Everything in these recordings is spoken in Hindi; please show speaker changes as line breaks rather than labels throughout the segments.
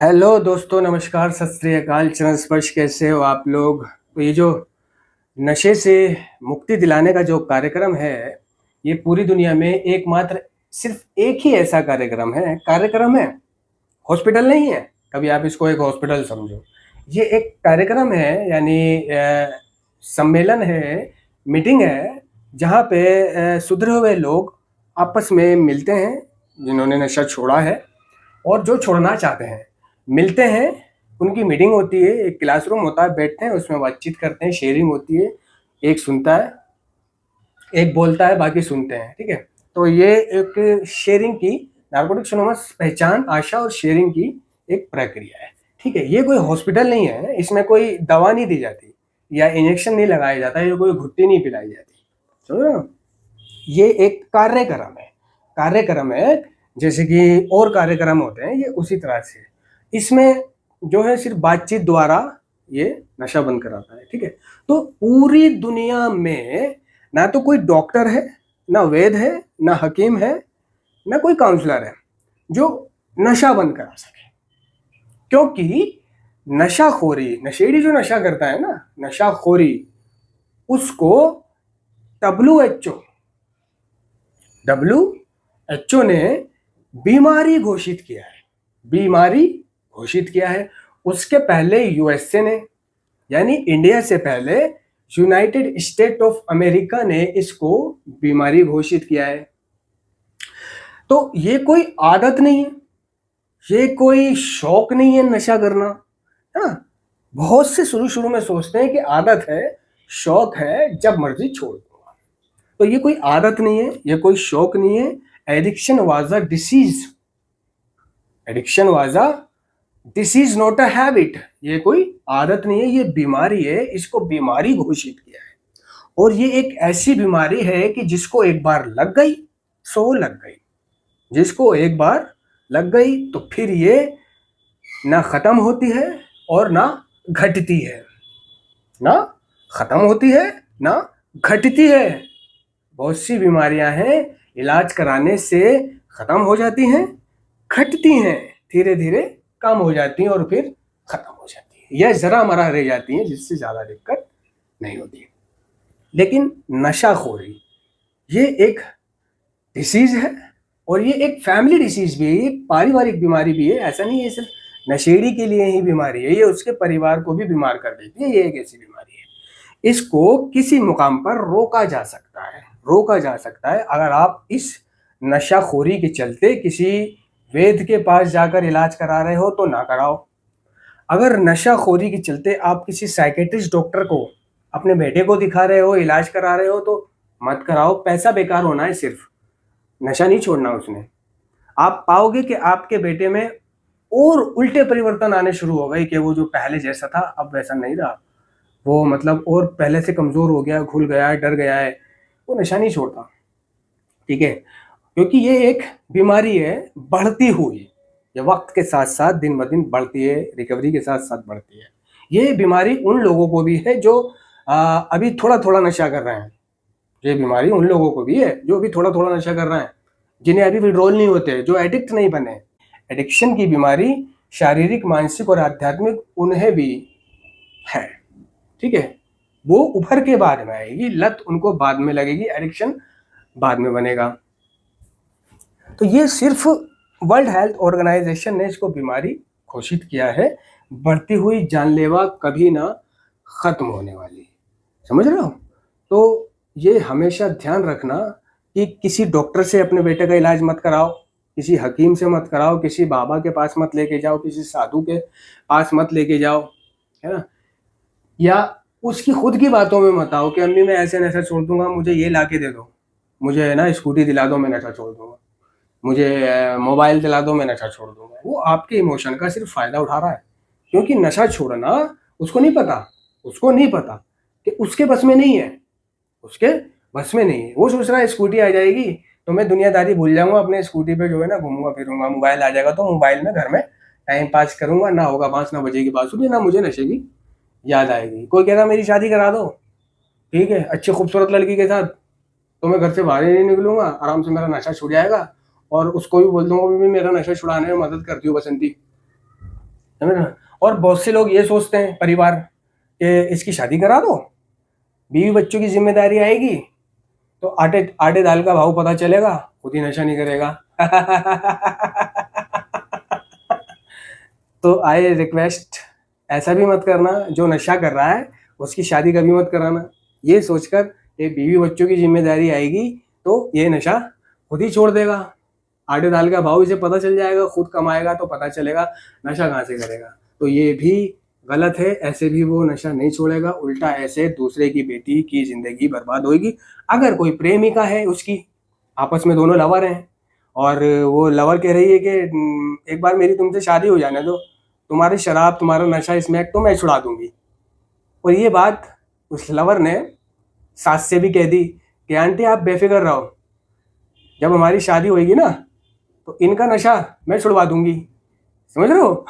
हेलो दोस्तों, नमस्कार, सत श्री अकाल, चरण स्पर्श। कैसे हो आप लोग? तो ये जो नशे से मुक्ति दिलाने का जो कार्यक्रम है, ये पूरी दुनिया में एकमात्र सिर्फ एक ही ऐसा कार्यक्रम है। हॉस्पिटल नहीं है, कभी आप इसको एक हॉस्पिटल समझो। ये एक कार्यक्रम है, यानी सम्मेलन है, मीटिंग है, जहाँ पे सुधरे हुए लोग आपस में मिलते हैं, जिन्होंने नशा छोड़ा है और जो छोड़ना चाहते हैं मिलते हैं। उनकी मीटिंग होती है, एक क्लासरूम होता है, बैठते हैं, उसमें बातचीत करते हैं, शेयरिंग होती है। एक सुनता है, एक बोलता है, बाकी सुनते हैं। ठीक है, तो ये एक शेयरिंग की, नार्कोटिक्स एनोनिमस पहचान, आशा और शेयरिंग की एक प्रक्रिया है। ठीक है, ये कोई हॉस्पिटल नहीं है, इसमें कोई दवा नहीं दी जाती या इंजेक्शन नहीं लगाया जाता, ये कोई घुट्टी नहीं पिलाई जाती। समझ रहे हो? ये एक कार्यक्रम है, जैसे कि और कार्यक्रम होते हैं, ये उसी तरह से इसमें जो है सिर्फ बातचीत द्वारा ये नशा बंद कराता है। ठीक है, तो पूरी दुनिया में ना तो कोई डॉक्टर है, ना वैद्य है, ना हकीम है, ना कोई काउंसलर है जो नशा बंद करा सके। क्योंकि नशाखोरी, नशेड़ी जो नशा करता है ना, नशाखोरी, उसको डब्ल्यू ने बीमारी घोषित किया है। उसके पहले यूएसए ने, यानी इंडिया से पहले यूनाइटेड स्टेट ऑफ अमेरिका ने इसको बीमारी घोषित किया है। तो ये कोई आदत नहीं है, ये कोई शौक नहीं है नशा करना। हाँ, बहुत से शुरू में सोचते हैं कि आदत है, शौक है, जब मर्जी छोड़ दूंगा। तो ये कोई आदत नहीं है, ये कोई शौक नहीं है। Addiction was a disease not a habit. ये कोई आदत नहीं है, ये बीमारी है। इसको बीमारी घोषित किया है, और ये एक ऐसी बीमारी है कि जिसको एक बार लग गई सो लग गई। जिसको एक बार लग गई तो फिर ये ना खत्म होती है और ना घटती है। ना खत्म होती है, ना घटती है। बहुत सी बीमारियां हैं, इलाज कराने से खत्म हो जाती हैं, घटती हैं, धीरे धीरे कम हो जाती हैं और फिर खत्म हो जाती है, या जरा मरा रह जाती हैं, जिससे ज्यादा दिक्कत नहीं होती। लेकिन नशाखोरी ये एक डिसीज है, और ये एक फैमिली डिसीज भी है, ये एक पारिवारिक बीमारी भी है। ऐसा नहीं है सिर्फ नशेड़ी के लिए ही बीमारी है, ये उसके परिवार को भी बीमार कर देती है। ये एक ऐसी बीमारी है, इसको किसी मुकाम पर रोका जा सकता है अगर आप इस नशाखोरी के चलते किसी वैद्य के पास जाकर इलाज करा रहे हो तो ना कराओ। अगर नशाखोरी के चलते आप किसी साइकेट्रिस्ट डॉक्टर को, अपने बेटे को दिखा रहे हो, इलाज करा रहे हो, तो मत कराओ। पैसा बेकार होना है, सिर्फ नशा नहीं छोड़ना उसने। आप पाओगे कि आपके बेटे में और उल्टे परिवर्तन आने शुरू हो गए, कि वो जो पहले जैसा था अब वैसा नहीं रहा। वो मतलब और पहले से कमजोर हो गया, घुल गया है, डर गया है। वो नशा नहीं छोड़ता। ठीक है, क्योंकि ये एक बीमारी है बढ़ती हुई, ये वक्त के साथ साथ दिन ब दिन बढ़ती है, रिकवरी के साथ साथ बढ़ती है। ये बीमारी उन लोगों को भी है जो अभी थोड़ा थोड़ा नशा कर रहे हैं। ये बीमारी उन लोगों को भी है जो अभी थोड़ा थोड़ा नशा कर रहे हैं, जिन्हें अभी विड्रॉल नहीं होते, जो एडिक्ट नहीं बने। एडिक्शन की बीमारी शारीरिक, मानसिक और आध्यात्मिक उन्हें भी है। ठीक है, वो उभर के बाद में आएगी, लत उनको बाद में लगेगी, एडिक्शन बाद में बनेगा। तो ये सिर्फ वर्ल्ड हेल्थ ऑर्गेनाइजेशन ने इसको बीमारी घोषित किया है, बढ़ती हुई, जानलेवा, कभी ना खत्म होने वाली। समझ रहे हो? तो ये हमेशा ध्यान रखना कि किसी डॉक्टर से अपने बेटे का इलाज मत कराओ, किसी हकीम से मत कराओ, किसी बाबा के पास मत लेके जाओ, किसी साधु के पास मत लेके जाओ, है ना। या उसकी खुद की बातों में मत आओ कि अम्मी मैं ऐसे नशा छोड़ दूंगा, मुझे ये ला के दे दो, मुझे ना स्कूटी दिला दो, मैं नशा छोड़ दूंगा, मुझे मोबाइल दिला दो, मैं नशा छोड़ दूंगा। वो आपके इमोशन का सिर्फ फायदा उठा रहा है, क्योंकि नशा छोड़ना उसको नहीं पता कि उसके बस में नहीं है, वो सोच रहा है स्कूटी आ जाएगी तो मैं दुनियादारी भूल जाऊंगा, अपने स्कूटी पे जो है ना घूमूंगा फिरूंगा, मोबाइल आ जाएगा तो मोबाइल में घर में टाइम पास करूंगा, ना होगा बांस, ना बजेगी बांसुरी, ना मुझे नशे की याद आएगी। कोई कह रहा मेरी शादी करा दो, ठीक है, अच्छी खूबसूरत लड़की के साथ, तो मैं घर से बाहर ही नहीं निकलूंगा, आराम से मेरा नशा छूट जाएगा, और उसको भी बोल दूंगा भी मेरा नशा छुड़ाने में मदद करती हूँ बसंती। समझ रहे हो? और बहुत से लोग ये सोचते हैं परिवार कि इसकी शादी करा दो, बीवी बच्चों की जिम्मेदारी आएगी, तो आटे आटे दाल का भाव पता चलेगा, खुद ही नशा नहीं करेगा। तो आई रिक्वेस्ट, ऐसा भी मत करना, जो नशा कर रहा है उसकी शादी कभी मत कराना, ये सोचकर ये बीवी बच्चों की जिम्मेदारी आएगी तो ये नशा खुद ही छोड़ देगा। आटे दाल का भाव इसे पता चल जाएगा, खुद कमाएगा तो पता चलेगा, नशा कहाँ से करेगा। तो ये भी गलत है, ऐसे भी वो नशा नहीं छोड़ेगा, उल्टा ऐसे दूसरे की बेटी की जिंदगी बर्बाद होगी। अगर कोई प्रेमिका है उसकी, आपस में दोनों लवर हैं, और वो लवर कह रही है कि एक बार मेरी तुमसे शादी हो जाने दो, तुम्हारी शराब तुम्हारा नशा स्मैक तो मैं छुड़ा दूंगी। और ये बात उस लवर ने सास से भी कह दी कि आंटी आप बेफिक्र रहो, जब हमारी शादी होगी ना तो इनका नशा मैं छुड़वा दूंगी। समझ रहे हो?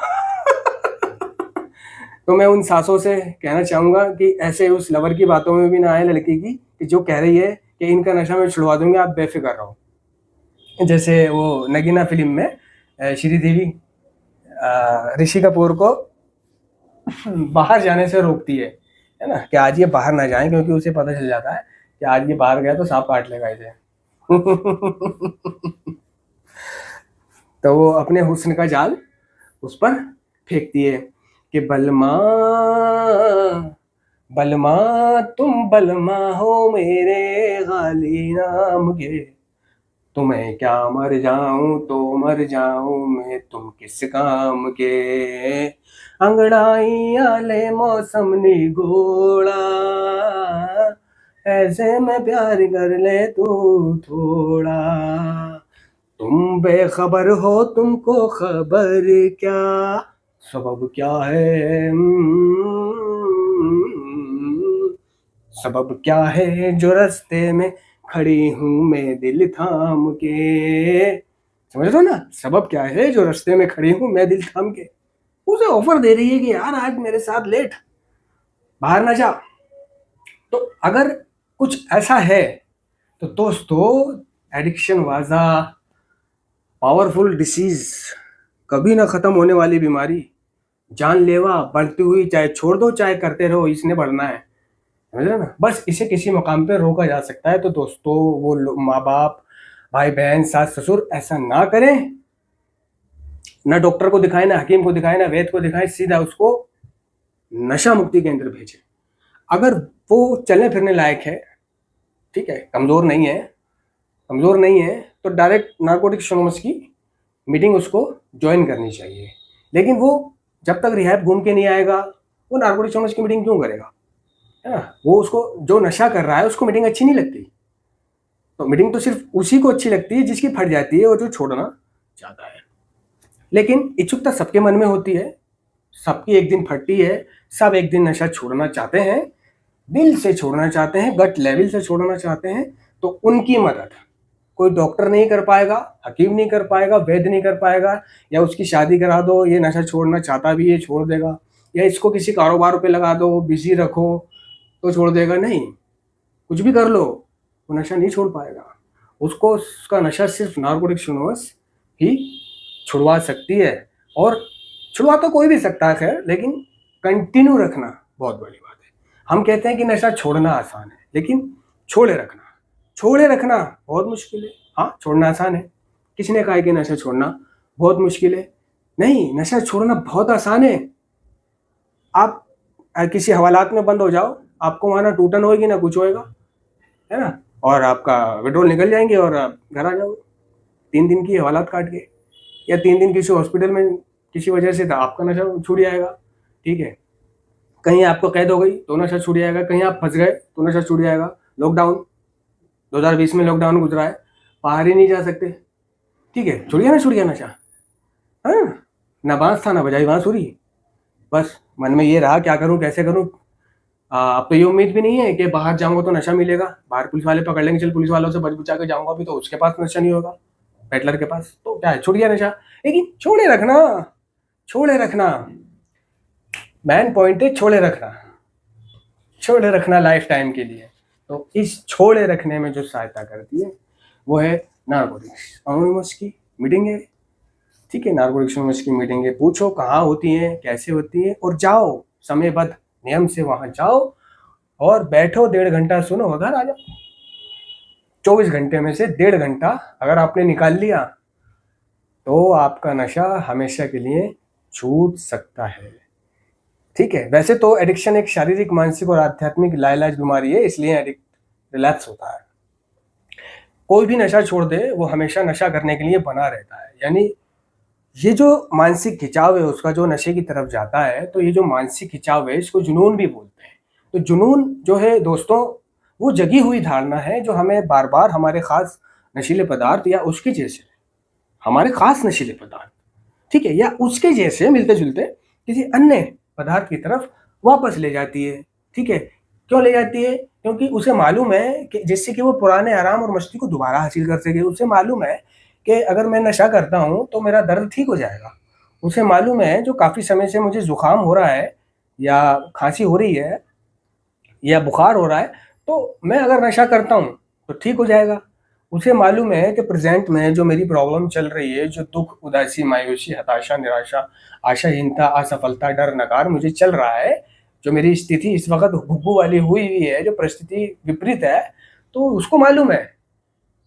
तो मैं उन सासों से कहना चाहूंगा कि ऐसे उस लवर की बातों में भी ना आए लड़की की, कि जो कह रही है कि इनका नशा मैं छुड़वा दूंगी, आप बेफिक्र रहो। जैसे वो नगीना फिल्म में श्रीदेवी ऋषि कपूर को बाहर जाने से रोकती है ना, कि आज ये बाहर ना जाए, क्योंकि उसे पता चल जाता है कि आज ये बाहर गया तो सांप काट लेगा इसे। तो वो अपने हुस्न का जाल उस पर फेंकती है कि बलमा बलमा तुम बलमा हो मेरे गाली नाम के, तुम्हें क्या मर जाऊं तो मर जाऊं मैं तुम किस काम के, अंगड़ाई आले मौसम निगोड़ा, ऐसे में प्यार कर ले तू थोड़ा, तुम बेखबर हो तुमको खबर क्या, सबब क्या है सबब क्या है जो रास्ते में खड़ी हूं मैं दिल थाम के। समझ रहे हो ना, सबब क्या है जो रास्ते में खड़ी हूं मैं दिल थाम के। उसे ऑफर दे रही है कि यार आज मेरे साथ लेट, बाहर ना जा। तो अगर कुछ ऐसा है तो दोस्तों, एडिक्शन वाजा पावरफुल डिसीज, कभी ना खत्म होने वाली बीमारी, जानलेवा, बढ़ती हुई, चाहे छोड़ दो चाहे करते रहो, इसने बढ़ना है। समझ रहे ना, बस इसे किसी मुकाम पे रोका जा सकता है। तो दोस्तों, वो माँ बाप, भाई बहन, सास ससुर ऐसा ना करें, ना डॉक्टर को दिखाएं, ना हकीम को दिखाएं, ना वैद्य को दिखाएं, सीधा उसको नशा मुक्ति केंद्र भेजें। अगर वो चलने फिरने लायक है, ठीक है, कमजोर नहीं है, तो डायरेक्ट नारकोटिक्स एनोनिमस की मीटिंग उसको ज्वाइन करनी चाहिए। लेकिन वो जब तक रिहैब घूम के नहीं आएगा, वो नारकोटिक्स एनोनिमस की मीटिंग क्यों करेगा, है ना? वो उसको, जो नशा कर रहा है उसको मीटिंग अच्छी नहीं लगती। तो मीटिंग तो सिर्फ उसी को अच्छी लगती है जिसकी फट जाती है और जो छोड़ना चाहता है। लेकिन इच्छुकता सबके मन में होती है, सबकी एक दिन फटती है, सब एक दिन नशा छोड़ना चाहते हैं, दिल से छोड़ना चाहते हैं, गट लेवल से छोड़ना चाहते हैं। तो उनकी मदद कोई डॉक्टर नहीं कर पाएगा, हकीम नहीं कर पाएगा, वैद्य नहीं कर पाएगा, या उसकी शादी करा दो, ये नशा छोड़ना चाहता भी है छोड़ देगा, या इसको किसी कारोबार पे लगा दो, बिजी रखो तो छोड़ देगा, नहीं। कुछ भी कर लो, वो नशा नहीं छोड़ पाएगा। उसको उसका नशा सिर्फ नारकोटिक्स एनोनिमस ही छुड़वा सकती है। और छुड़वा तो कोई भी सकता है खैर, लेकिन कंटिन्यू रखना बहुत बड़ी बात है। हम कहते हैं कि नशा छोड़ना आसान है, लेकिन छोड़े रखना बहुत मुश्किल है। हाँ, छोड़ना आसान है, किसने कहा कि नशा छोड़ना बहुत मुश्किल है? नहीं, नशा छोड़ना बहुत आसान है। आप किसी हवालात में बंद हो जाओ, आपको वहां ना टूटन होगी ना कुछ होएगा, है ना, और आपका विड्रॉल निकल जाएंगे और आप घर आ जाओगे 3 दिन की हवालात काट के, या 3 दिन किसी हॉस्पिटल में किसी वजह से आपका नशा छूट जाएगा। ठीक है, कहीं आपको कैद हो गई तो नशा छूट जाएगा, कहीं आप फंस गए तो नशा छूट जाएगा। लॉकडाउन 2020 में लॉकडाउन गुजरा है, बाहर ही नहीं जा सकते, ठीक है, छूट गया नशा। हाँ, ना बांस था ना बजाई बांसुरी, बस मन में ये रहा क्या करूं कैसे करूं। अब तो ये उम्मीद भी नहीं है कि बाहर जाऊंगा तो नशा मिलेगा, बाहर पुलिस वाले पकड़ लेंगे, चल पुलिस वालों से बच बुचा के जाऊंगा भी तो उसके पास नशा नहीं होगा, पेटलर के पास, तो क्या है, छूट गया नशा। लेकिन छोड़े रखना मैन पॉइंट है, छोड़े रखना लाइफ टाइम के लिए। तो इस छोड़े रखने में जो सहायता करती है वो है नारकोटिक्स एनोनिमस की मीटिंग है। ठीक है, नार्कोटिक्स एनोनिमस की मीटिंगें पूछो कहाँ होती हैं, कैसे होती हैं, और जाओ समयबद्ध नियम से वहां जाओ और बैठो, 1.5 घंटा सुनो, घर आ जाओ। 24 घंटे में से 1.5 घंटा अगर आपने निकाल लिया तो आपका नशा हमेशा के लिए छूट सकता है। ठीक है, वैसे तो एडिक्शन एक शारीरिक, मानसिक और आध्यात्मिक लाइलाज बीमारी है, इसलिए एडिक्ट रिलैप्स होता है। कोई भी नशा छोड़ दे वो हमेशा नशा करने के लिए बना रहता है। यानी ये जो मानसिक खिंचाव है उसका जो नशे की तरफ जाता है, तो ये जो मानसिक खिंचाव है इसको जुनून भी बोलते हैं। तो जुनून जो है दोस्तों, वो जगी हुई धारणा है जो हमें बार बार हमारे खास नशीले पदार्थ या उसके जैसे, हमारे खास नशीले पदार्थ, ठीक है, या उसके जैसे मिलते जुलते किसी अन्य पदार्थ की तरफ वापस ले जाती है। ठीक है, क्यों ले जाती है? क्योंकि उसे मालूम है कि जिससे कि वो पुराने आराम और मस्ती को दोबारा हासिल कर सके। उसे मालूम है कि अगर मैं नशा करता हूँ तो मेरा दर्द ठीक हो जाएगा। उसे मालूम है जो काफ़ी समय से मुझे जुकाम हो रहा है या खांसी हो रही है या बुखार हो रहा है, तो मैं अगर नशा करता हूँ तो ठीक हो जाएगा। उसे मालूम है कि प्रेजेंट में जो मेरी प्रॉब्लम चल रही है, जो दुख, उदासी, मायूसी, हताशा, निराशा, आशाहीनता, असफलता, डर, नकार मुझे चल रहा है, जो मेरी स्थिति इस वक्त हुब्बू वाली हुई हुई है, जो परिस्थिति विपरीत है, तो उसको मालूम है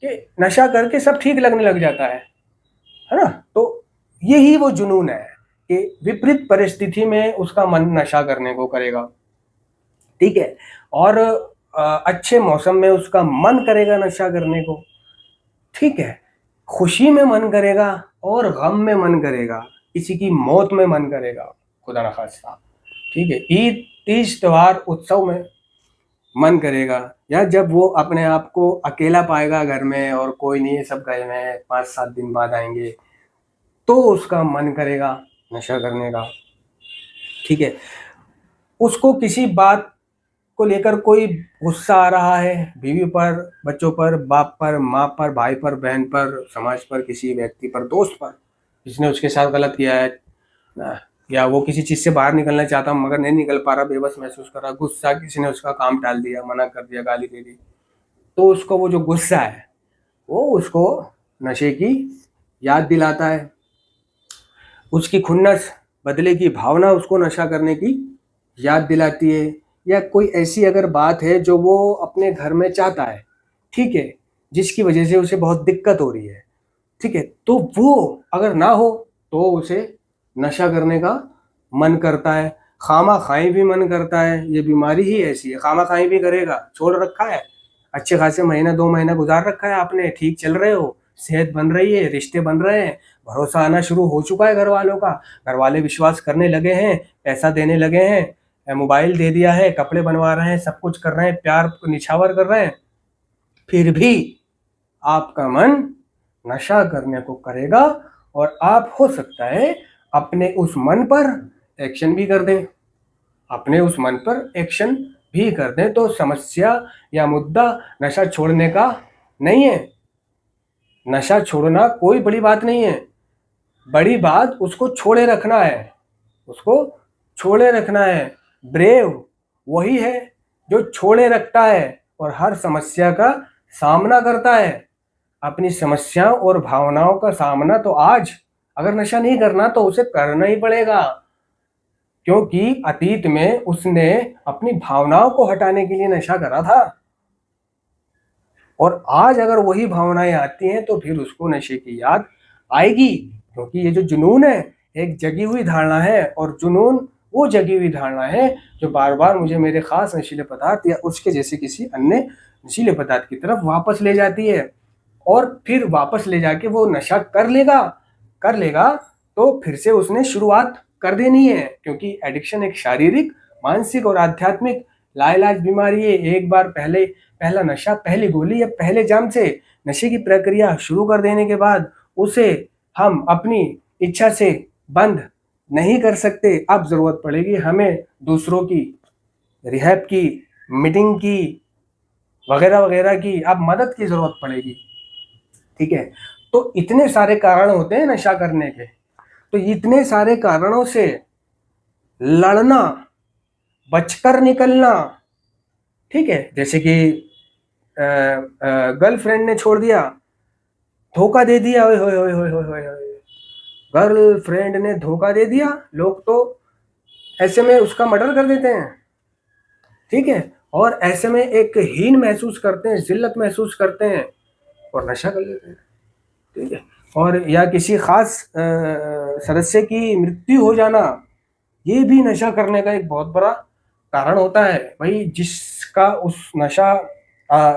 कि नशा करके सब ठीक लगने लग जाता है ना। तो यही वो जुनून है कि विपरीत परिस्थिति में उसका मन नशा करने को करेगा। ठीक है, और अच्छे मौसम में उसका मन करेगा नशा करने को। ठीक है, खुशी में मन करेगा और गम में मन करेगा, किसी की मौत में मन करेगा, खुदा न खास्ता। ठीक है, ईद, तीज, त्योहार, उत्सव में मन करेगा, या जब वो अपने आप को अकेला पाएगा घर में और कोई नहीं है, सब गए हैं, 5-7 दिन बाद आएंगे, तो उसका मन करेगा नशा करने का। ठीक है, उसको किसी बात को लेकर कोई गुस्सा आ रहा है, बीवी पर, बच्चों पर, बाप पर, माँ पर, भाई पर, बहन पर, समाज पर, किसी व्यक्ति पर, दोस्त पर जिसने उसके साथ गलत किया है, या वो किसी चीज़ से बाहर निकलना चाहता मगर नहीं निकल पा रहा, बेबस महसूस कर रहा, गुस्सा, किसी ने उसका काम टाल दिया, मना कर दिया, गाली दे दी, तो उसको वो जो गुस्सा है वो उसको नशे की याद दिलाता है। उसकी खुन्नस, बदले की भावना उसको नशा करने की याद दिलाती है। या कोई ऐसी अगर बात है जो वो अपने घर में चाहता है, ठीक है, जिसकी वजह से उसे बहुत दिक्कत हो रही है, ठीक है, तो वो अगर ना हो तो उसे नशा करने का मन करता है। खामा खाई भी मन करता है, ये बीमारी ही ऐसी है, खामा खाई भी करेगा। छोड़ रखा है, अच्छे खासे महीना 2 महीना गुजार रखा है आपने, ठीक चल रहे हो, सेहत बन रही है, रिश्ते बन रहे हैं, भरोसा आना शुरू हो चुका है घर वालों का, घर वाले विश्वास करने लगे हैं, पैसा देने लगे हैं, मोबाइल दे दिया है, कपड़े बनवा रहे हैं, सब कुछ कर रहे हैं, प्यार निछावर कर रहे हैं, फिर भी आपका मन नशा करने को करेगा। और आप हो सकता है अपने उस मन पर एक्शन भी कर दें, अपने उस मन पर एक्शन भी कर दें। तो समस्या या मुद्दा नशा छोड़ने का नहीं है। नशा छोड़ना कोई बड़ी बात नहीं है, बड़ी बात उसको छोड़े रखना है, उसको छोड़े रखना है। ब्रेव वही है जो छोड़े रखता है और हर समस्या का सामना करता है। अपनी समस्याओं और भावनाओं का सामना तो आज, अगर नशा नहीं करना तो उसे करना ही पड़ेगा, क्योंकि अतीत में उसने अपनी भावनाओं को हटाने के लिए नशा करा था, और आज अगर वही भावनाएं आती हैं तो फिर उसको नशे की याद आएगी। क्योंकि ये जो जुनून है एक जगी हुई धारणा है, और जुनून वो जगी हुई धारणा है जो बार बार मुझे मेरे खास नशीले पदार्थ या उसके जैसे किसी अन्य नशीले पदार्थ की तरफ वापस ले जाती है। और फिर वापस ले जाके वो नशा कर लेगा तो फिर से उसने शुरुआत कर देनी है, क्योंकि एडिक्शन एक शारीरिक, मानसिक और आध्यात्मिक लाइलाज बीमारी है। एक बार पहला नशा, पहली गोली या पहले जाम से नशे की प्रक्रिया शुरू कर देने के बाद उसे हम अपनी इच्छा से बंद नहीं कर सकते। अब जरूरत पड़ेगी हमें दूसरों की, रिहैब की, मीटिंग की, वगैरह वगैरह की, अब मदद की जरूरत पड़ेगी। ठीक है, तो इतने सारे कारण होते हैं नशा करने के, तो इतने सारे कारणों से लड़ना, बचकर निकलना, ठीक है, जैसे कि गर्लफ्रेंड ने छोड़ दिया, धोखा दे दिया, ओए होए होए होए होए होए, गर्लफ्रेंड ने धोखा दे दिया, लोग तो ऐसे में उसका मर्डर कर देते हैं, ठीक है, और ऐसे में एक हीन महसूस करते हैं, जिल्लत महसूस करते हैं और नशा कर लेते हैं, ठीक है। और या किसी खास सदस्य की मृत्यु हो जाना, ये भी नशा करने का एक बहुत बड़ा कारण होता है। भाई जिसका उस नशा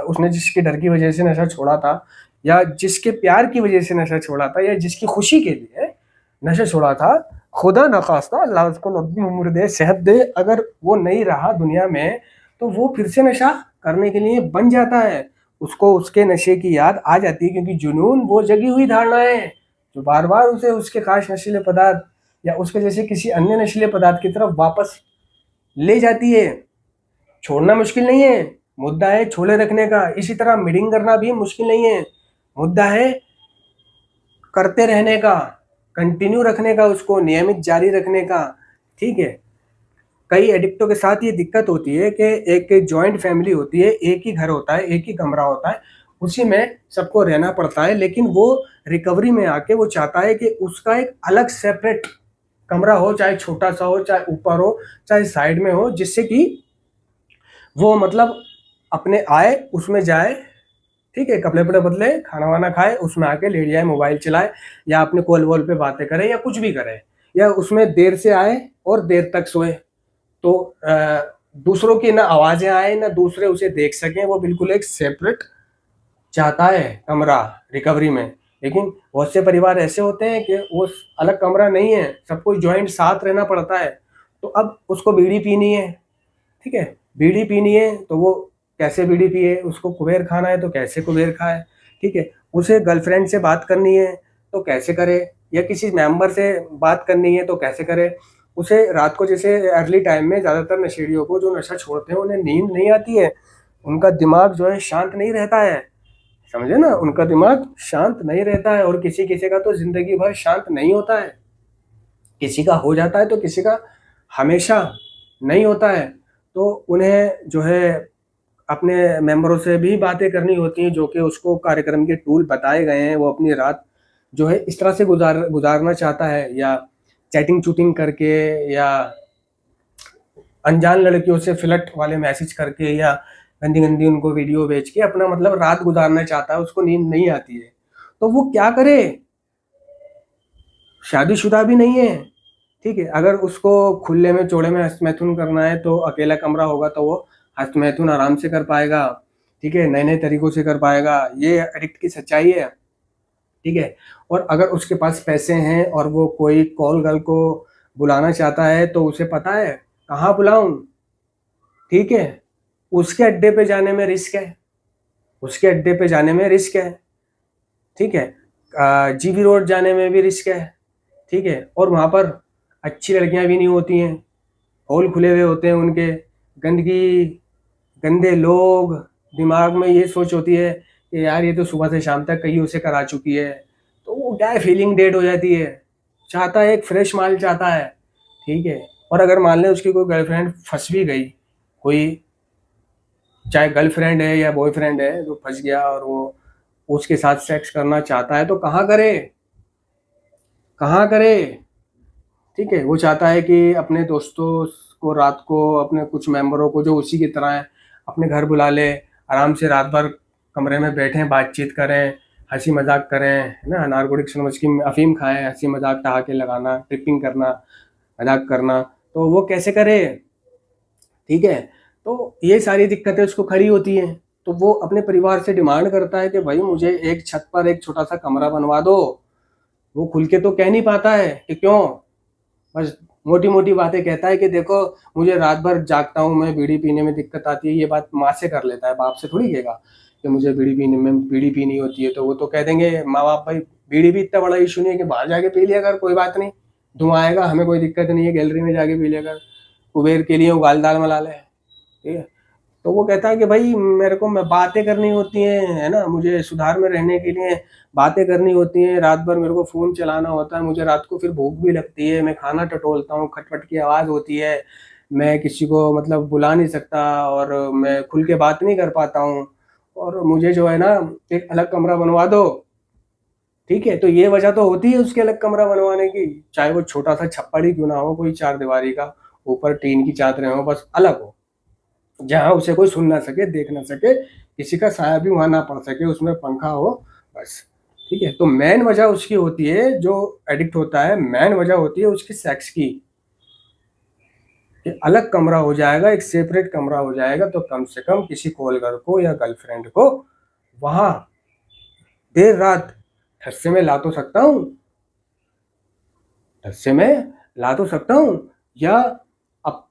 उसने जिसके डर की वजह से नशा छोड़ा था, या जिसके प्यार की वजह से नशा छोड़ा था, या जिसकी खुशी के लिए नशा छोड़ा था, खुदा न खास्ता अल्लाह उसको लंबी उम्र दे, सेहत दे, अगर वो नहीं रहा दुनिया में तो वो फिर से नशा करने के लिए बन जाता है, उसको उसके नशे की याद आ जाती है, क्योंकि जुनून वो जगी हुई धारणा है जो बार बार उसे उसके खास नशीले पदार्थ या उसके जैसे किसी अन्य नशीले पदार्थ की तरफ वापस ले जाती है। छोड़ना मुश्किल नहीं है, मुद्दा है छोड़े रखने का। इसी तरह मीटिंग करना भी मुश्किल नहीं है, मुद्दा है करते रहने का, कंटिन्यू रखने का, उसको नियमित जारी रखने का, ठीक है। कई एडिक्टों के साथ ये दिक्कत होती है कि एक जॉइंट फैमिली होती है, एक ही घर होता है, एक ही कमरा होता है, उसी में सबको रहना पड़ता है, लेकिन वो रिकवरी में आके वो चाहता है कि उसका एक अलग सेपरेट कमरा हो, चाहे छोटा सा हो, चाहे ऊपर हो, चाहे साइड में हो, जिससे कि वो मतलब अपने आए उसमें जाए, ठीक है, कपड़े वपड़े बदले, खाना वाना खाए, उसमें आके लेट जाए, मोबाइल चलाए, या अपने कॉल वॉल पे बातें करे, या कुछ भी करे, या उसमें देर से आए और देर तक सोए, तो दूसरों की ना आवाजें आए ना दूसरे उसे देख सकें, वो बिल्कुल एक सेपरेट चाहता है कमरा रिकवरी में। लेकिन बहुत से परिवार ऐसे होते हैं कि वो अलग कमरा नहीं है, सबको ज्वाइंट साथ रहना पड़ता है, तो अब उसको बीड़ी पीनी है, ठीक है, बीड़ी पीनी है तो वो कैसे बीड़ी पिए, उसको कुबेर खाना है तो कैसे कुबेर खाए, ठीक है, उसे गर्लफ्रेंड से बात करनी है तो कैसे करे, या किसी मेंबर से बात करनी है तो कैसे करे। उसे रात को जैसे अर्ली टाइम में ज़्यादातर नशेड़ियों को जो नशा छोड़ते हैं उन्हें नींद नहीं आती है, उनका दिमाग जो है शांत नहीं रहता है, समझे ना, उनका दिमाग शांत नहीं रहता है, और किसी किसी का तो जिंदगी भर शांत नहीं होता है, किसी का हो जाता है तो किसी का हमेशा नहीं होता है। तो उन्हें जो है अपने मेंबरों से भी बातें करनी होती हैं, जो कि उसको कार्यक्रम के टूल बताए गए हैं, वो अपनी रात जो है इस तरह से गुजारना चाहता है, या चैटिंग चूटिंग करके, या अनजान लड़कियों से फ्लर्ट वाले मैसेज करके, या गंदी गंदी उनको वीडियो भेज के अपना मतलब रात गुजारना चाहता है, उसको नींद नहीं आती है, तो वो क्या करे, शादीशुदा भी नहीं है, ठीक है, अगर उसको खुले में चौड़े में हस्तमैथुन करना है तो अकेला कमरा होगा तो वो हस्तमैथुन आराम से कर पाएगा, ठीक है, नए नए तरीकों से कर पाएगा, ये एडिक्ट की सच्चाई है, ठीक है। और अगर उसके पास पैसे हैं और वो कोई कॉल गर्ल को बुलाना चाहता है तो उसे पता है कहाँ बुलाऊं, ठीक है, उसके अड्डे पे जाने में रिस्क है, उसके अड्डे पे जाने में रिस्क है, ठीक है, जीबी रोड जाने में भी रिस्क है, ठीक है, और वहाँ पर अच्छी लड़कियां भी नहीं होती हैं, हॉल खुले हुए होते हैं उनके, गंदगी, गंदे लोग, दिमाग में ये सोच होती है कि यार ये तो सुबह से शाम तक कहीं उसे करा चुकी है, तो वो क्या है फीलिंग डेड हो जाती है, चाहता है एक फ्रेश माल चाहता है, ठीक है। और अगर मान लें उसकी कोई गर्लफ्रेंड फंस भी गई, कोई चाहे गर्लफ्रेंड है या बॉयफ्रेंड है जो फंस गया और वो उसके साथ सेक्स करना चाहता है तो कहाँ करे, कहाँ करे, ठीक है, वो चाहता है कि अपने दोस्तों को रात को, अपने कुछ मेंबरों को जो उसी की तरह है अपने घर बुला ले, आराम से रात भर कमरे में बैठें, बातचीत करें, हंसी मजाक करें, है ना, नारकोटिक समझ की अफीम खाएं, हंसी मजाक ठहाके लगाना, ट्रिपिंग करना, मजाक करना, तो वो कैसे करे, ठीक है। तो ये सारी दिक्कतें उसको खड़ी होती हैं, तो वो अपने परिवार से डिमांड करता है कि भाई मुझे एक छत पर एक छोटा सा कमरा बनवा दो। वो खुल के तो कह नहीं पाता है कि क्यों, बस मोटी मोटी बातें कहता है कि देखो मुझे रात भर जागता हूँ मैं, बीड़ी पीने में दिक्कत आती है, ये बात माँ से कर लेता है, बाप से थोड़ी कहेगा कि मुझे बीड़ी पीनी होती है, तो वो तो कह देंगे माँ बाप भाई बीड़ी भी इतना बड़ा इशू नहीं है कि बाहर जाके पी लिया कर, कोई बात नहीं, धुआं आएगा, हमें कोई दिक्कत नहीं है, गैलरी में जाके पी लिया कर, कुबेर के लिए उगाल दाल मला ले, ठीक है। तो वो कहता है कि भाई मेरे को मैं बातें करनी होती हैं, है ना, मुझे सुधार में रहने के लिए बातें करनी होती हैं, रात भर मेरे को फ़ोन चलाना होता है, मुझे रात को फिर भूख भी लगती है, मैं खाना टटोलता हूँ, खटपट की आवाज़ होती है, मैं किसी को मतलब बुला नहीं सकता और मैं खुल के बात नहीं कर पाता हूँ, और मुझे जो है ना एक अलग कमरा बनवा दो, ठीक है, तो ये वजह तो होती है उसके अलग कमरा बनवाने की, चाहे वो छोटा सा छप्पड़ ही क्यों ना हो, कोई 4 दीवारी का, ऊपर टीन की चादरें हो, बस अलग हो, जहाँ उसे कोई सुन ना सके, देख ना सके, किसी का साया भी वहां ना पड़ सके, उसमें पंखा हो, बस। ठीक है, तो मेन वजह उसकी होती है, जो एडिक्ट होता है, मेन वजह होती है उसकी सेक्स की। कि अलग कमरा हो जाएगा, एक सेपरेट कमरा हो जाएगा, तो कम से कम किसी कॉल गर्ल को या गर्लफ्रेंड को वहां देर रात ठस्से में ला तो सकता हूँ, ठस्से में ला तो सकता हूँ, या अब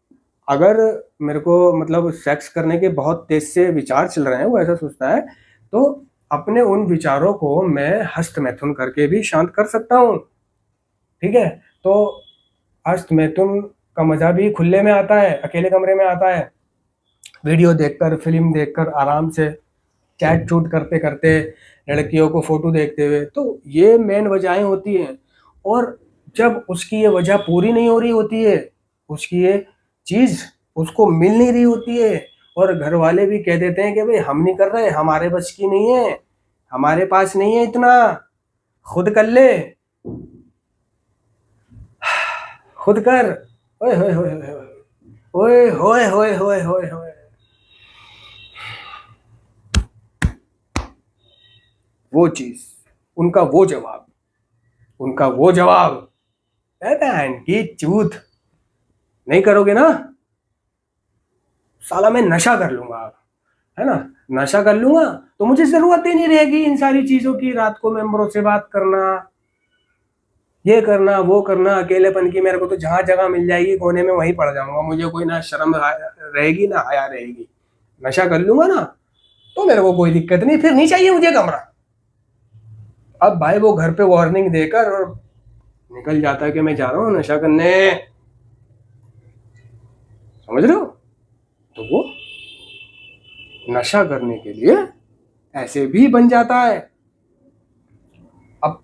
अगर मेरे को मतलब सेक्स करने के बहुत तेज से विचार चल रहे हैं, वो ऐसा सोचता है, तो अपने उन विचारों को मैं हस्त मैथुन करके भी शांत कर सकता हूँ। ठीक है, तो हस्त मैथुन का मजा भी खुले में आता है, अकेले कमरे में आता है, वीडियो देखकर, फिल्म देखकर, आराम से चैट चूट करते करते, लड़कियों को फोटो देखते हुए, तो ये मेन वजहें होती हैं। और जब उसकी ये वजह पूरी नहीं हो रही होती है, उसकी ये चीज उसको मिल नहीं रही होती है, और घर वाले भी कह देते हैं कि भाई हम नहीं कर रहे, हमारे बस की नहीं है, हमारे पास नहीं है इतना, खुद कर ले, खुद कर, ओए होए होए होए, ओए होए होए होए होए होए, वो चीज, उनका वो जवाब, उनका वो जवाब, बहन की चूत, नहीं करोगे ना, साला मैं नशा कर लूंगा, है ना, नशा कर लूंगा, तो मुझे जरूरत ही नहीं रहेगी इन सारी चीजों की, रात को मेंबरों से बात करना, ये करना, वो करना, अकेलेपन की, मेरे को तो जहां जगह मिल जाएगी कोने में वहीं पड़ जाऊंगा, मुझे कोई ना शर्म रहेगी ना हया रहेगी, नशा कर लूंगा ना, तो मेरे को कोई दिक्कत नहीं, फिर नहीं चाहिए मुझे कमरा। अब भाई वो घर पे वार्निंग देकर और निकल जाता है कि मैं जा रहा हूँ नशा करने, समझ रहे हो, तो वो नशा करने के लिए ऐसे भी बन जाता है। अब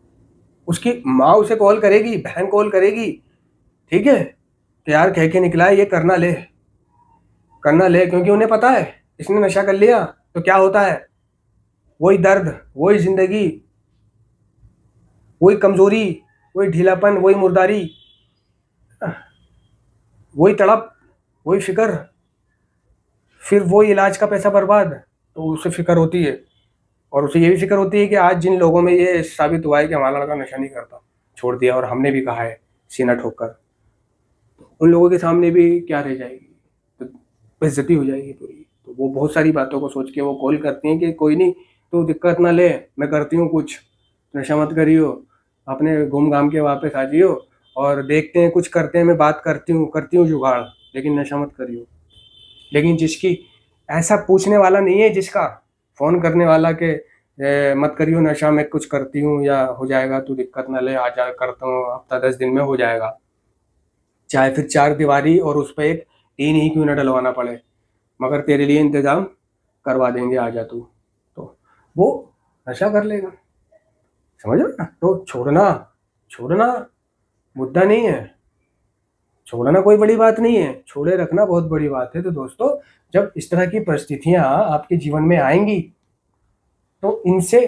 उसकी माँ उसे कॉल करेगी, बहन कॉल करेगी, ठीक है, कि यार कह के निकला है, ये करना ले, करना ले, क्योंकि उन्हें पता है इसने नशा कर लिया तो क्या होता है, वही दर्द, वही जिंदगी, वही कमजोरी, वही ढीलापन, वही मुर्दारी, वही तड़प, वही फिक्र, फिर वही इलाज का पैसा बर्बाद, तो उसे फिक्र होती है। और उसे ये भी फिक्र होती है कि आज जिन लोगों में ये साबित हुआ है कि हमारा लड़का नशा नहीं करता, छोड़ दिया, और हमने भी कहा है सीना ठोककर, उन लोगों के सामने भी क्या रह जाएगी, तो बेइज्जती हो जाएगी पूरी। तो वो बहुत सारी बातों को सोच के वो कॉल करती हैं कि कोई नहीं, तू दिक्कत ना ले, मैं करती हूँ कुछ, नशा मत करियो, अपने घूम घाम के वापस आ जियो, और देखते हैं कुछ करते हैं, मैं बात करती हूँ जुगाड़, लेकिन नशा मत करियो। लेकिन जिसकी ऐसा पूछने वाला नहीं है, जिसका फोन करने वाला के मत करियो नशा, मैं कुछ करती हूँ या हो जाएगा, तू दिक्कत ना ले, आ जा, करता हूँ, हफ्ता 10 दिन में हो जाएगा, चाहे फिर 4 दीवारी और उस पर एक टीन ही क्यों ना डलवाना पड़े, मगर तेरे लिए इंतजाम करवा देंगे, आ जा तू, तो वो नशा कर लेगा, समझ रहे हो ना। तो छोड़ना, छोड़ना मुद्दा नहीं है, छोड़ना कोई बड़ी बात नहीं है, छोड़े रखना बहुत बड़ी बात है। तो दोस्तों, जब इस तरह की परिस्थितियां आपके जीवन में आएंगी, तो इनसे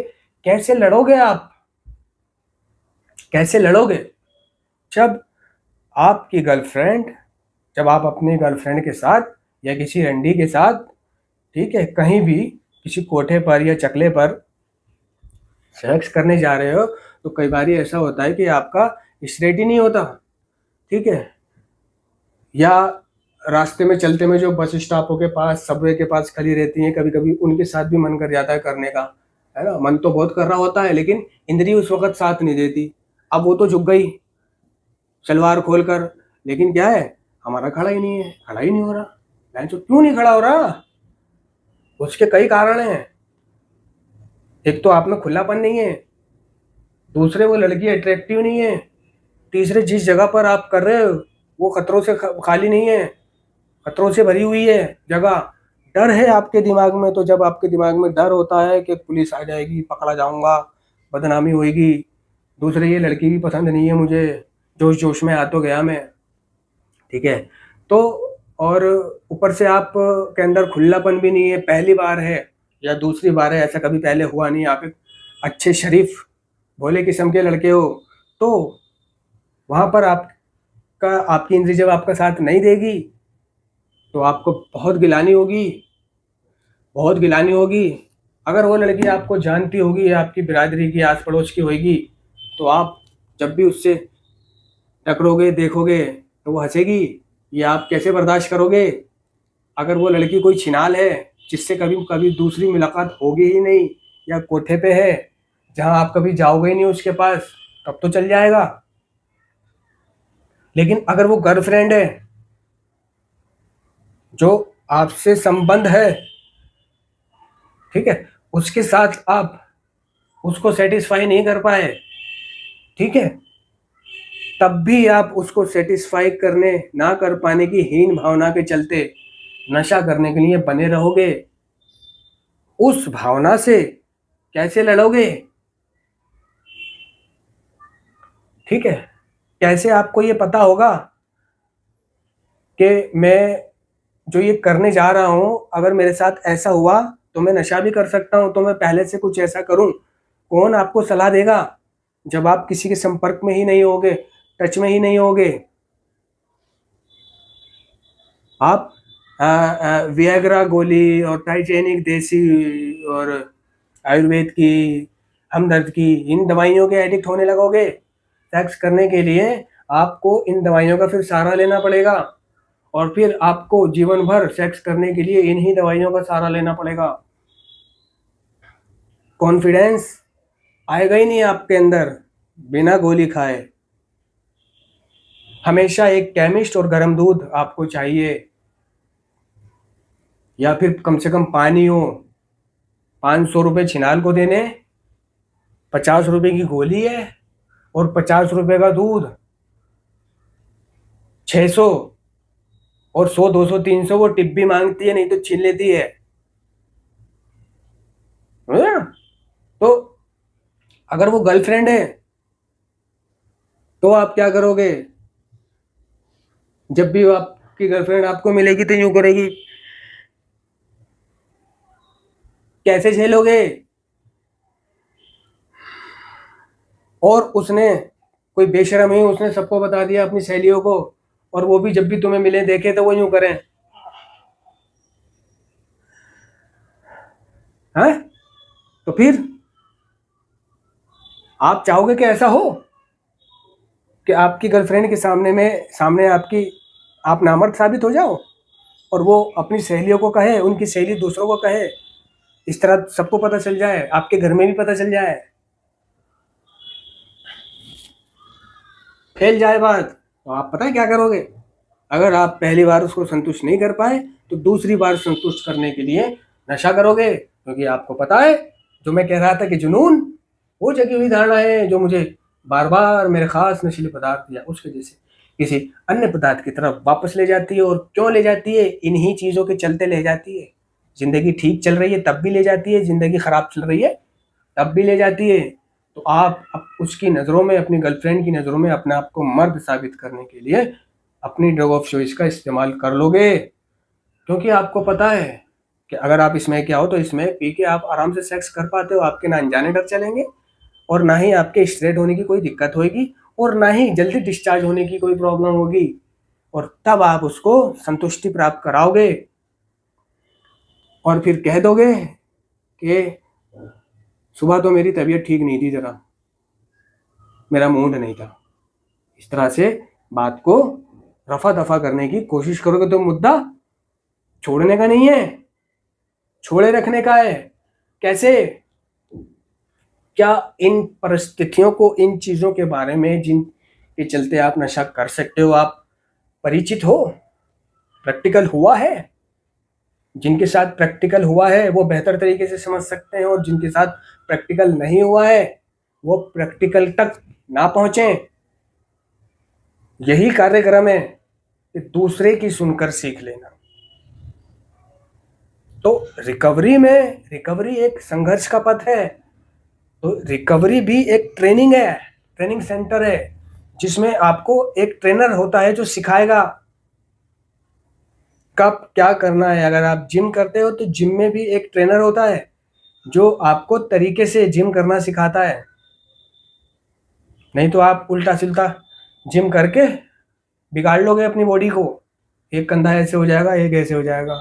कैसे लड़ोगे आप, कैसे लड़ोगे। जब आपकी गर्लफ्रेंड, जब आप अपनी गर्लफ्रेंड के साथ या किसी रंडी के साथ, ठीक है, कहीं भी किसी कोठे पर या चकले पर सेक्स करने जा रहे हो, तो कई बार ऐसा होता है कि आपका स्ट्रेट ही नहीं होता, ठीक है, या रास्ते में चलते में जो बस स्टॉपों के पास, सबवे के पास खड़ी रहती हैं, कभी कभी उनके साथ भी मन कर जाता है करने का, है ना, मन तो बहुत कर रहा होता है, लेकिन इंद्री उस वक्त साथ नहीं देती। अब वो तो झुक गई सलवार खोल कर, लेकिन क्या है, हमारा खड़ा ही नहीं है, खड़ा ही नहीं हो रहा, क्यों नहीं खड़ा हो रहा, उसके कई कारण हैं। एक तो आप में खुलापन नहीं है, दूसरे वो लड़की अट्रैक्टिव नहीं है, तीसरे जिस जगह पर आप कर रहे हो वो खतरों से खाली नहीं है, खतरों से भरी हुई है जगह, डर है आपके दिमाग में। तो जब आपके दिमाग में डर होता है कि पुलिस आ जाएगी, पकड़ा जाऊंगा, बदनामी होएगी, दूसरे ये लड़की भी पसंद नहीं है मुझे, जोश जोश में आ तो गया मैं, ठीक है, तो और ऊपर से आप के अंदर खुलापन भी नहीं है, पहली बार है या दूसरी बार है, ऐसा कभी पहले हुआ नहीं, आप एक अच्छे शरीफ भोले किस्म के लड़के हो, तो वहां पर आपकी इंद्री जब आपका साथ नहीं देगी तो आपको बहुत गिलानी होगी, बहुत गिलानी होगी। अगर वो लड़की आपको जानती होगी, आपकी बिरादरी की आस पड़ोस की होगी, तो आप जब भी उससे टकरोगे देखोगे तो वो हंसेगी, ये आप कैसे बर्दाश्त करोगे? अगर वो लड़की कोई छिनाल है जिससे कभी कभी दूसरी मुलाकात होगी ही नहीं, या कोठे पे है जहां आप कभी जाओगे ही नहीं उसके पास, तब तो चल जाएगा। लेकिन अगर वो गर्लफ्रेंड है जो आपसे संबंध है, ठीक है, उसके साथ आप उसको सेटिस्फाई नहीं कर पाए, ठीक है, तब भी आप उसको सेटिस्फाई करने ना कर पाने की हीन भावना के चलते नशा करने के लिए बने रहोगे। उस भावना से कैसे लड़ोगे? ठीक है, कैसे आपको ये पता होगा कि मैं जो ये करने जा रहा हूं, अगर मेरे साथ ऐसा हुआ तो मैं नशा भी कर सकता हूं, तो मैं पहले से कुछ ऐसा करूं? कौन आपको सलाह देगा जब आप किसी के संपर्क में ही नहीं होगे, टच में ही नहीं होगे? आप वियाग्रा गोली और टाइटेनिक देसी और आयुर्वेद की, हमदर्द की, इन दवाइयों के एडिक्ट होने लगोगे। सेक्स करने के लिए आपको इन दवाइयों का फिर सहारा लेना पड़ेगा, और फिर आपको जीवन भर सेक्स करने के लिए इन्हीं दवाइयों का सहारा लेना पड़ेगा। कॉन्फिडेंस आएगा ही नहीं आपके अंदर बिना गोली खाए। हमेशा एक केमिस्ट और गर्म दूध आपको चाहिए, या फिर कम से कम पानी हो। 500 रुपये छिनाल को देने, 50 रुपए की गोली है, और 50 रुपए का दूध, 600, और 100 200 300 वो टिप भी मांगती है, नहीं तो छीन लेती है। समझे ना? तो अगर वो गर्लफ्रेंड है तो आप क्या करोगे? जब भी आपकी गर्लफ्रेंड आपको मिलेगी तो यूं करेगी, कैसे झेलोगे? और उसने कोई बेशरम ही उसने सबको बता दिया अपनी सहेलियों को, और वो भी जब भी तुम्हें मिले देखे तो वो यूं करें, हैं? तो फिर आप चाहोगे कि ऐसा हो कि आपकी गर्लफ्रेंड के सामने आपकी आप नामर्द साबित हो जाओ, और वो अपनी सहेलियों को कहे, उनकी सहेली दूसरों को कहे, इस तरह सबको पता चल जाए, आपके घर में भी पता चल जाए, फैल जाए बात, तो आप पता है क्या करोगे? अगर आप पहली बार उसको संतुष्ट नहीं कर पाए तो दूसरी बार संतुष्ट करने के लिए नशा करोगे, क्योंकि आपको पता है जो मैं कह रहा था कि जुनून वो जगी हुई धारणा है जो मुझे बार बार मेरे खास नशीले पदार्थ या उसके जैसे किसी अन्य पदार्थ की तरफ वापस ले जाती है। और क्यों ले जाती है? इन्हीं चीज़ों के चलते ले जाती है। ज़िंदगी ठीक चल रही है तब भी ले जाती है, ज़िंदगी ख़राब चल रही है तब भी ले जाती है। तो आप उसकी नज़रों में, अपनी गर्लफ्रेंड की नज़रों में अपने आप को मर्द साबित करने के लिए अपनी ड्रग ऑफ चॉइस का इस्तेमाल कर लोगे, क्योंकि आपको पता है कि अगर आप इसमें क्या हो तो इसमें पी के आप आराम से सेक्स कर पाते हो, आपके ना अनजाने डर चलेंगे, और ना ही आपके स्ट्रेट होने की कोई दिक्कत होगी, और ना ही जल्दी डिस्चार्ज होने की कोई प्रॉब्लम होगी। और तब आप उसको संतुष्टि प्राप्त कराओगे और फिर कह दोगे कि सुबह तो मेरी तबीयत ठीक नहीं थी, जरा मेरा मूड नहीं था। इस तरह से बात को रफा दफा करने की कोशिश करोगे तो मुद्दा छोड़ने का नहीं है, छोड़े रखने का है। कैसे? क्या इन परिस्थितियों को, इन चीज़ों के बारे में जिन के चलते आप नशा कर सकते हो, आप परिचित हो? प्रैक्टिकल हुआ है? जिनके साथ प्रैक्टिकल हुआ है वो बेहतर तरीके से समझ सकते हैं, और जिनके साथ प्रैक्टिकल नहीं हुआ है वो प्रैक्टिकल तक ना पहुंचे। यही कार्यक्रम है कि दूसरे की सुनकर सीख लेना। तो रिकवरी एक संघर्ष का पथ है। तो रिकवरी भी एक ट्रेनिंग है, ट्रेनिंग सेंटर है, जिसमें आपको एक ट्रेनर होता है जो सिखाएगा कब क्या करना है। अगर आप जिम करते हो तो जिम में भी एक ट्रेनर होता है जो आपको तरीके से जिम करना सिखाता है। नहीं तो आप उल्टा सिल्टा जिम करके बिगाड़ लोगे अपनी बॉडी को। एक कंधा ऐसे हो जाएगा, एक ऐसे हो जाएगा,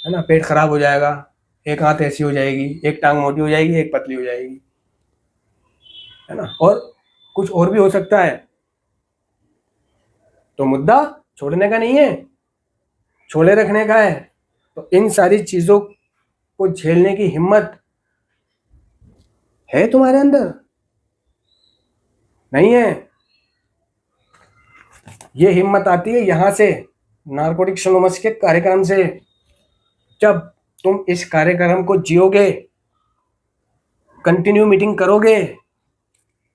है ना, पेट खराब हो जाएगा, एक हाथ ऐसी हो जाएगी, एक टांग मोटी हो जाएगी, एक पतली हो जाएगी, है ना, और कुछ और भी हो सकता है। तो मुद्दा छोड़ने का नहीं है, छोड़े रखने का है। तो इन सारी चीजों को झेलने की हिम्मत है तुम्हारे अंदर? नहीं है। ये हिम्मत आती है यहां से, नारकोटिक्स एनोनिमस के कार्यक्रम से। जब तुम इस कार्यक्रम को जियोगे, कंटिन्यू मीटिंग करोगे,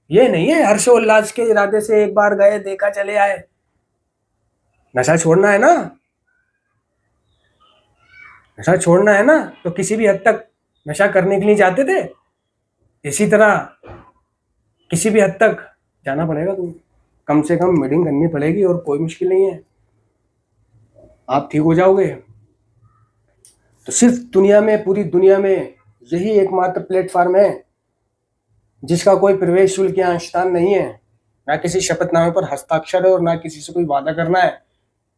ये नहीं है हर्षोल्लास के इरादे से एक बार गए, देखा, चले आए। नशा छोड़ना है ना, नशा छोड़ना है ना, तो किसी भी हद तक नशा करने के लिए जाते थे, इसी तरह किसी भी हद तक जाना पड़ेगा। तुम कम से कम मीटिंग करनी पड़ेगी, और कोई मुश्किल नहीं है, आप ठीक हो जाओगे। तो सिर्फ दुनिया में, पूरी दुनिया में यही एकमात्र प्लेटफॉर्म है जिसका कोई प्रवेश शुल्क या अंशदान नहीं है, ना किसी शपथनामे पर हस्ताक्षर है, और ना किसी से कोई वादा करना है।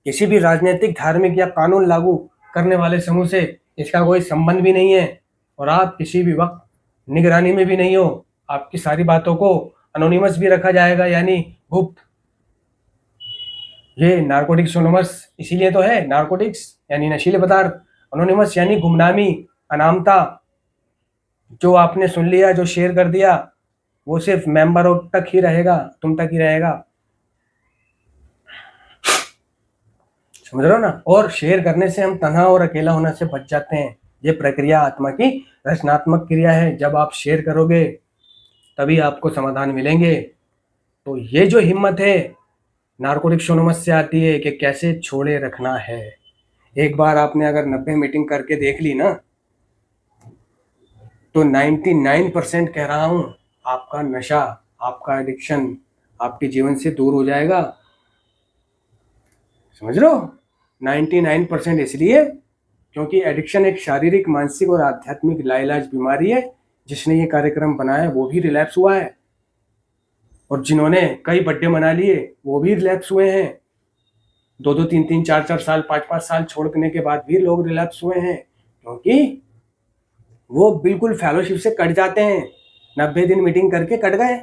किसी भी राजनीतिक, धार्मिक या कानून लागू करने वाले समूह से इसका कोई संबंध भी नहीं है, और आप किसी भी वक्त निगरानी में भी नहीं हो। आपकी सारी बातों को अनोनिमस भी रखा जाएगा, यानी गुप्त। ये नारकोटिक्स एनोनिमस इसीलिए तो है, नारकोटिक्स यानी नशीले पदार्थ, अनोनिमस यानी गुमनामी, अनामता। जो आपने सुन लिया, जो शेयर कर दिया, वो सिर्फ मेंबरों तक ही रहेगा, तुम तक ही रहेगा, समझ रहे हो ना। और शेयर करने से हम तन्हा और अकेला होने से बच जाते हैं। ये प्रक्रिया आत्मा की रचनात्मक क्रिया है। जब आप शेयर करोगे तभी आपको समाधान मिलेंगे। तो ये जो हिम्मत है नारकोटिक्स एनोनिमस से आती है कि कैसे छोड़े रखना है। एक बार आपने अगर 90 मीटिंग करके देख ली ना, तो 99% कह रहा हूं, आपका नशा, आपका एडिक्शन आपके जीवन से दूर हो जाएगा। समझ रहे हो? 99% इसलिए क्योंकि एडिक्शन एक शारीरिक, मानसिक और आध्यात्मिक लाइलाज बीमारी है। जिसने ये कार्यक्रम बनाया वो भी रिलैप्स हुआ है, और जिन्होंने कई बर्थडे मना लिए वो भी रिलैप्स हुए हैं। 2-2, 3-3, 4-4 साल, 5-5 साल छोड़ने के बाद भी लोग रिलैप्स हुए हैं, क्योंकि वो बिल्कुल फेलोशिप से कट जाते हैं। 90 दिन मीटिंग करके कट गए,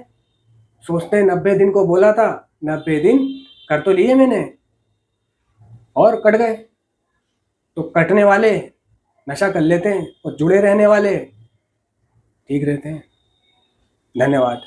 सोचते हैं 90 दिन को बोला था, 90 दिन कर तो लिए मैंने, और कट गए। तो कटने वाले नशा कर लेते हैं, और जुड़े रहने वाले ठीक रहते हैं। धन्यवाद।